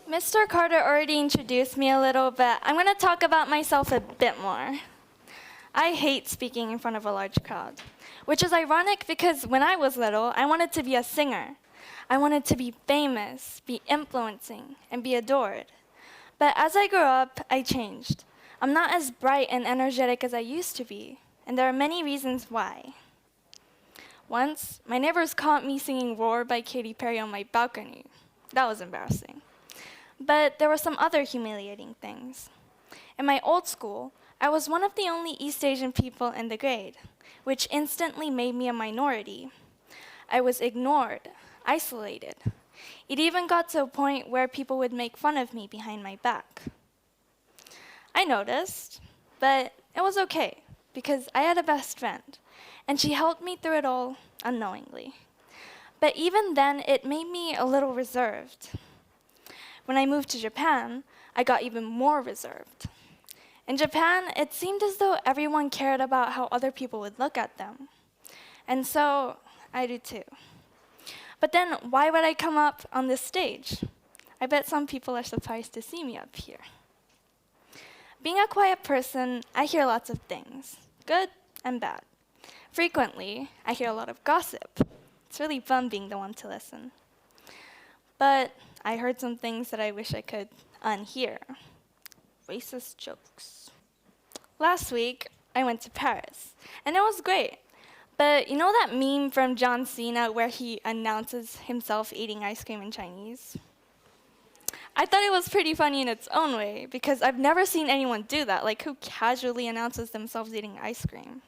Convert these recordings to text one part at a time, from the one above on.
Mr. Carter already introduced me a little, but I'm going to talk about myself a bit more. I hate speaking in front of a large crowd, which is ironic because when I was little, I wanted to be a singer. I wanted to be famous, be influencing, and be adored. But as I grew up, I changed. I'm not as bright and energetic as I used to be, and there are many reasons why. Once, my neighbors caught me singing Roar by Katy Perry on my balcony. That was embarrassing. But there were some other humiliating things. In my old school, I was one of the only East Asian people in the grade, which instantly made me a minority. I was ignored, isolated. It even got to a point where people would make fun of me behind my back. I noticed, but it was okay, because I had a best friend, and she helped me through it all unknowingly. But even then, it made me a little reserved. When I moved to Japan, I got even more reserved. In Japan, it seemed as though everyone cared about how other people would look at them. And so, I do too. But then, why would I come up on this stage? I bet some people are surprised to see me up here. Being a quiet person, I hear lots of things, good and bad. Frequently, I hear a lot of gossip. It's really fun being the one to listen. But I heard some things that I wish I could unhear. Racist jokes. Last week, I went to Paris, and it was great. But you know that meme from John Cena where he announces himself eating ice cream in Chinese? I thought it was pretty funny in its own way, because I've never seen anyone do that, like who casually announces themselves eating ice cream.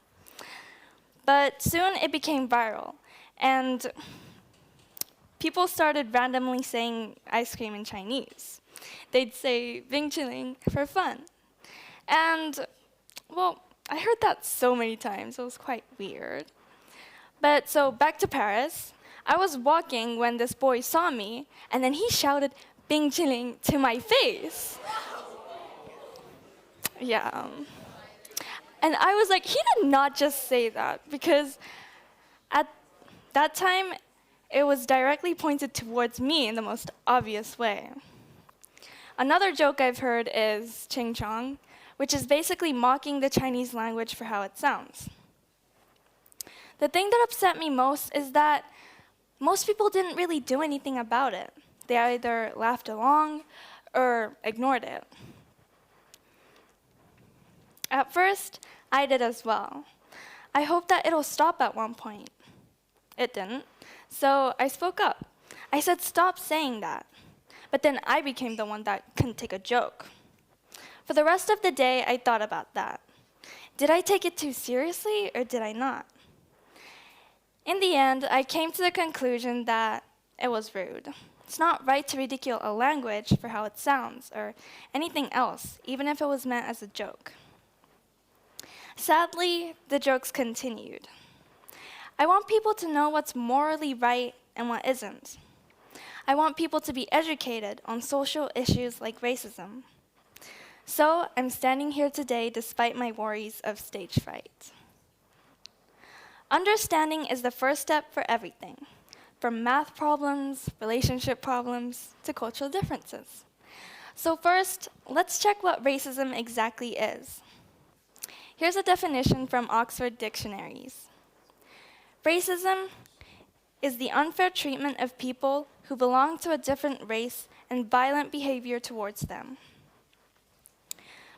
But soon it became viral, and people started randomly saying ice cream in Chinese. They'd say Bing Chiling for fun. And, well, I heard that so many times, it was quite weird. But so back to Paris, I was walking when this boy saw me, and then he shouted Bing Chiling to my face. Yeah. And I was like, he did not just say that, because at that time, it was directly pointed towards me in the most obvious way. Another joke I've heard is Ching Chong, which is basically mocking the Chinese language for how it sounds. The thing that upset me most is that most people didn't really do anything about it. They either laughed along or ignored it. At first, I did as well. I hoped that it'll stop at one point. It didn't, so I spoke up. I said, stop saying that. But then I became the one that couldn't take a joke. For the rest of the day, I thought about that. Did I take it too seriously, or did I not? In the end, I came to the conclusion that it was rude. It's not right to ridicule a language for how it sounds, or anything else, even if it was meant as a joke. Sadly, the jokes continued. I want people to know what's morally right and what isn't. I want people to be educated on social issues like racism. So I'm standing here today despite my worries of stage fright. Understanding is the first step for everything, from math problems, relationship problems, to cultural differences. So first, let's check what racism exactly is. Here's a definition from Oxford Dictionaries. Racism is the unfair treatment of people who belong to a different race and violent behavior towards them.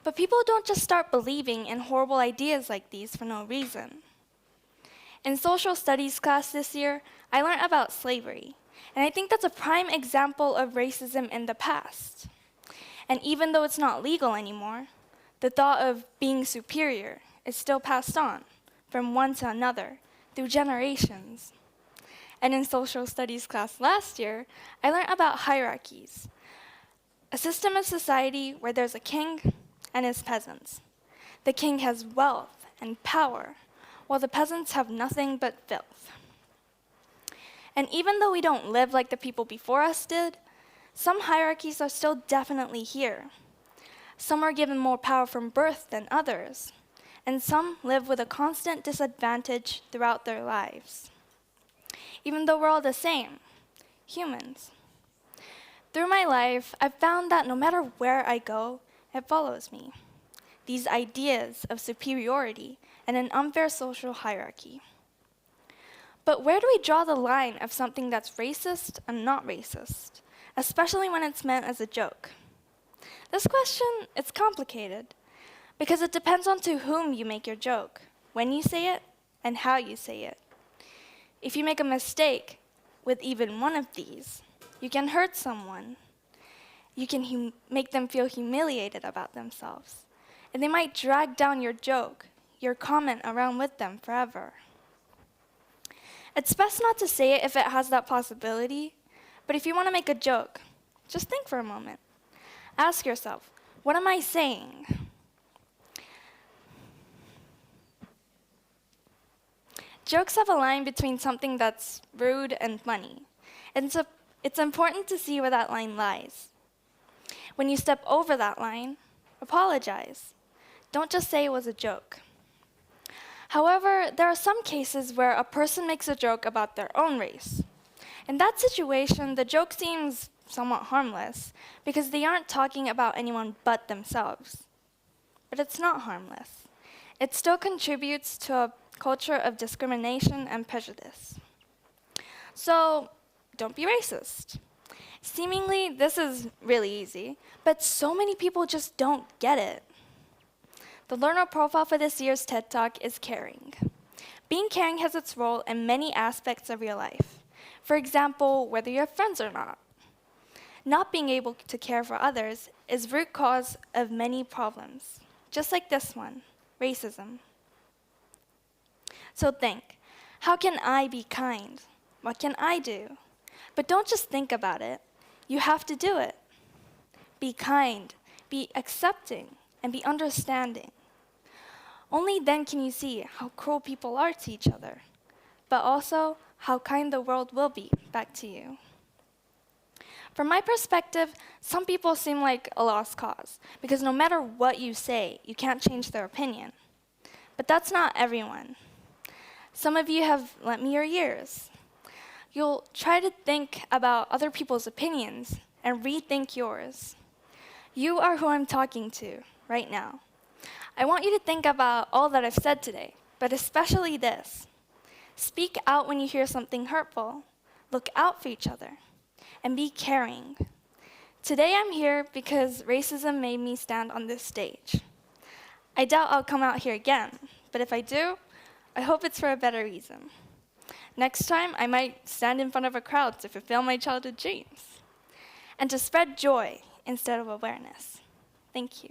But people don't just start believing in horrible ideas like these for no reason. In social studies class this year, I learned about slavery, and I think that's a prime example of racism in the past. And even though it's not legal anymore, the thought of being superior is still passed on from one to another through generations. And in social studies class last year, I learned about hierarchies, a system of society where there's a king and his peasants. The king has wealth and power, while the peasants have nothing but filth. And even though we don't live like the people before us did, some hierarchies are still definitely here. Some are given more power from birth than others, and some live with a constant disadvantage throughout their lives. Even though we're all the same, humans. Through my life, I've found that no matter where I go, it follows me. These ideas of superiority and an unfair social hierarchy. But where do we draw the line of something that's racist and not racist, especially when it's meant as a joke? This question, it's complicated, because it depends on to whom you make your joke, when you say it, and how you say it. If you make a mistake with even one of these, you can hurt someone. You can make them feel humiliated about themselves. And they might drag down your joke, your comment around with them forever. It's best not to say it if it has that possibility, but if you want to make a joke, just think for a moment. Ask yourself, what am I saying? Jokes have a line between something that's rude and funny. And so it's important to see where that line lies. When you step over that line, apologize. Don't just say it was a joke. However, there are some cases where a person makes a joke about their own race. In that situation, the joke seems somewhat harmless because they aren't talking about anyone but themselves. But it's not harmless. It still contributes to a culture of discrimination and prejudice. So, don't be racist. Seemingly, this is really easy, but so many people just don't get it. The learner profile for this year's TED Talk is caring. Being caring has its role in many aspects of your life. For example, whether you have friends or not. Not being able to care for others is root cause of many problems, just like this one, racism. So think, how can I be kind? What can I do? But don't just think about it. You have to do it. Be kind, be accepting, and be understanding. Only then can you see how cruel people are to each other, but also how kind the world will be back to you. From my perspective, some people seem like a lost cause, because no matter what you say, you can't change their opinion. But that's not everyone. Some of you have lent me your ears. You'll try to think about other people's opinions and rethink yours. You are who I'm talking to right now. I want you to think about all that I've said today, but especially this. Speak out when you hear something hurtful. Look out for each other. And be caring. Today I'm here because racism made me stand on this stage. I doubt I'll come out here again, but if I do, I hope it's for a better reason. Next time, I might stand in front of a crowd to fulfill my childhood dreams and to spread joy instead of awareness. Thank you.